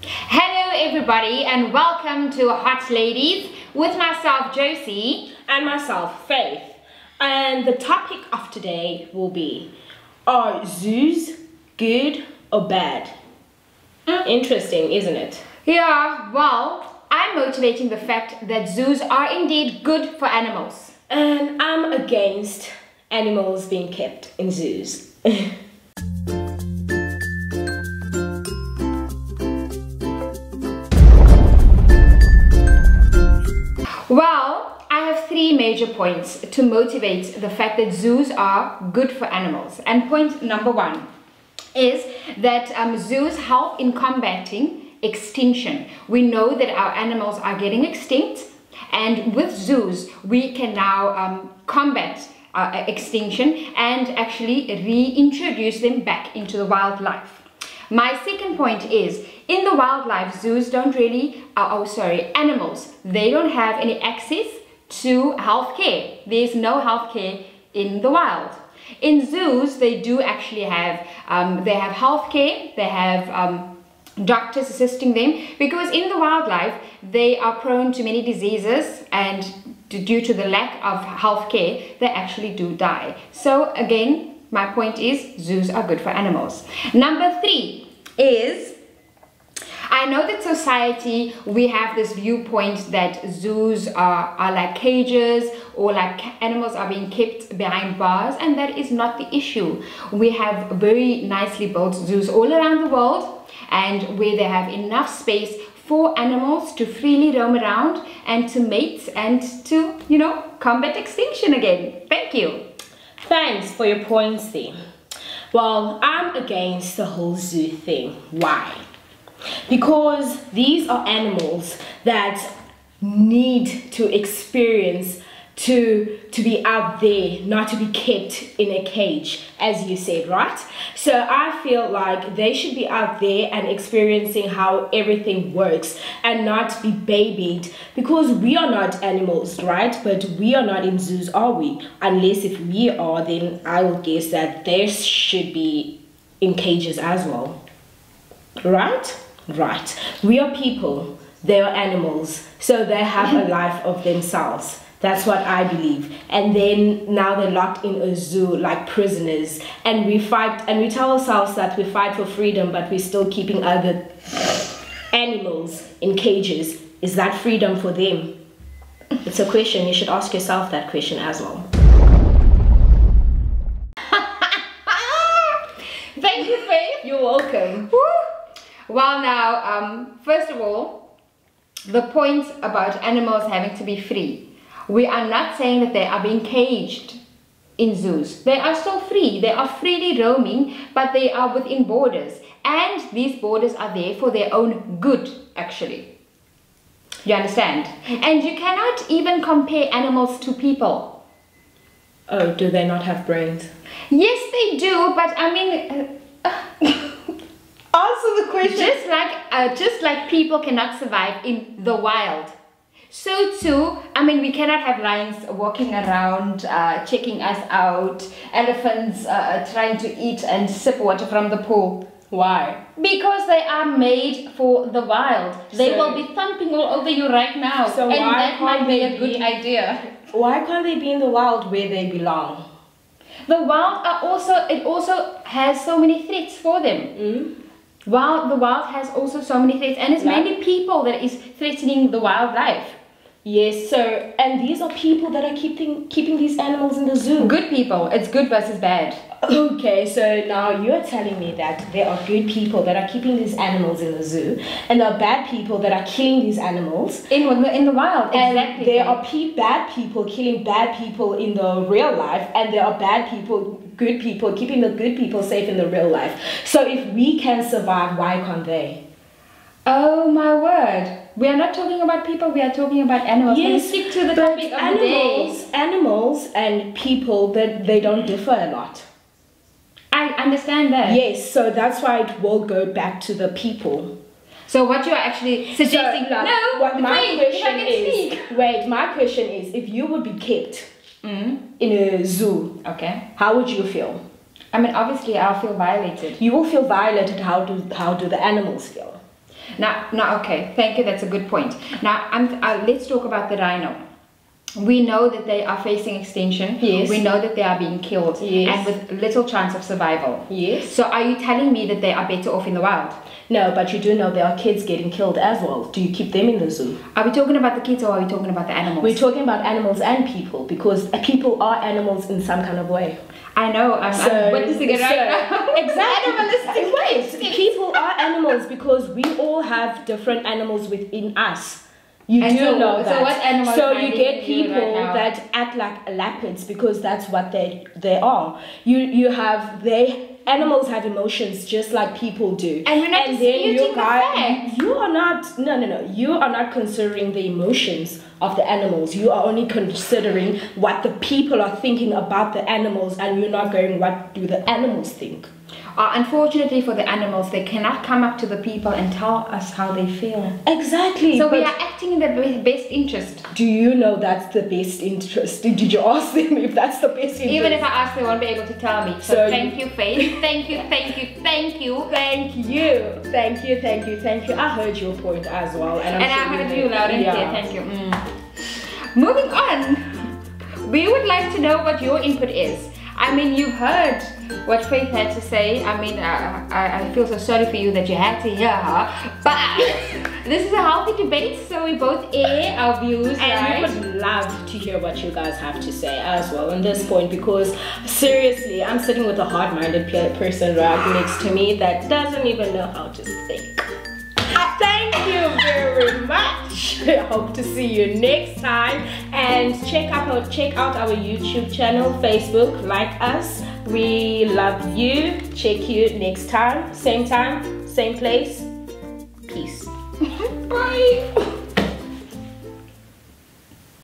Hello everybody and welcome to Hot Ladies with myself Josie and myself Faith. And the topic of today will be, are zoos good or bad? Interesting, isn't it? Yeah, well, I'm motivating the fact that zoos are indeed good for animals. And I'm against animals being kept in zoos. Well, I have three major points to motivate the fact that zoos are good for animals. And point number one is that zoos help in combating extinction. We know that our animals are getting extinct, and with zoos we can now combat extinction and actually reintroduce them back into the wildlife. My second point is, in the wildlife, zoos don't really, animals, they don't have any access to healthcare. There's no healthcare in the wild. In zoos, they do actually have, they have healthcare, they have doctors assisting them, because in the wildlife, they are prone to many diseases, and due to the lack of healthcare, they actually do die. So again, my point is, zoos are good for animals. Number three is, I know that society, we have this viewpoint that zoos are like cages, or like animals are being kept behind bars, and that is not the issue. We have very nicely built zoos all around the world, and where they have enough space for animals to freely roam around and to mate and to, combat extinction again. Thank you. Thanks for your points there. Well, I'm against the whole zoo thing. Why? Because these are animals that need to experience to be out there, not to be kept in a cage, as you said, right? So I feel like they should be out there and experiencing how everything works and not be babied, because we are not animals, right? But we are not in zoos, are we? Unless if we are, then I would guess that they should be in cages as well. Right? Right. We are people, they are animals, so they have a life of themselves. That's what I believe. And then now they're locked in a zoo like prisoners, and we fight and we tell ourselves that we fight for freedom, but we're still keeping other animals in cages. Is that freedom for them? It's a question. You should ask yourself that question as well. Thank you, Faith. You're welcome. Woo. Well, now, first of all, the point about animals having to be free. We are not saying that they are being caged in zoos. They are still free. They are freely roaming, but they are within borders. And these borders are there for their own good, actually. You understand? And you cannot even compare animals to people. Oh, do they not have brains? Yes, they do, but I mean... Answer the question. Just like people cannot survive in the wild, so too, I mean, we cannot have lions walking around, checking us out, elephants trying to eat and sip water from the pool. Why? Because they are made for the wild. They will be thumping all over you right now, so and that might be a good idea. Why can't they be in the wild where they belong? The wild it also has so many threats for them. Well, the wild has also so many threats, and it's mainly people that is threatening the wildlife. Yes, so, and these are people that are keeping these animals in the zoo. Good people. It's good versus bad. Okay, so now you're telling me that there are good people that are keeping these animals in the zoo, and there are bad people that are killing these animals in the wild. And exactly. There are bad people killing bad people in the real life, and there are bad people, good people keeping the good people safe in the real life. So if we can survive, why can't they? Oh my word. We are not talking about people, we are talking about animals. Yes, stick to the topic of the day. Animals and people, they don't differ a lot. I understand that. Yes, so that's why it will go back to the people. So what you are actually suggesting? My question is, if you would be kept in a zoo, okay, how would you feel? I mean, obviously I'll feel violated. You will feel violated. How do the animals feel? Now, okay, thank you. That's a good point. Now, let's talk about the rhino. We know that they are facing extinction. Yes. We know that they are being killed. Yes. And with little chance of survival. Yes. So are you telling me that they are better off in the wild? No, but you do know there are kids getting killed as well. Do you keep them in the zoo? Are we talking about the kids or are we talking about the animals? We're talking about animals and people, because people are animals in some kind of way. I know, I'm witnessing it right now. Exactly. Animalistic ways. People are animals because we all have different animals within us. You And do so- know that. so what animals So are you they get doing people right now? that act like leopards because that's what they are. You have animals have emotions just like people do. And we're not disputing the fact. You are not. No. You are not considering the emotions of the animals. You are only considering what the people are thinking about the animals, and you're not going, what do the animals think? Unfortunately for the animals, they cannot come up to the people and tell us how they feel. Exactly. So we but are acting in the best interest. do you know that's the best interest? Did you ask them if that's the best interest? Even if I ask, they won't be able to tell me. So thank you, Faith. Thank you. Thank you. I heard your point as well. And I heard you loud and clear. Thank you. Moving on, we would like to know what your input is. I mean, you've heard what Faith had to say. I mean, I feel so sorry for you that you had to hear her. But this is a healthy debate, so we both air our views, And right? we would love to hear what you guys have to say as well on this point, because seriously, I'm sitting with a hard-minded person right next to me that doesn't even know how to think. Thank you very much. I hope to see you next time, and check out our YouTube channel, Facebook, like us. We love you. Check you next time, same place. Peace. Bye.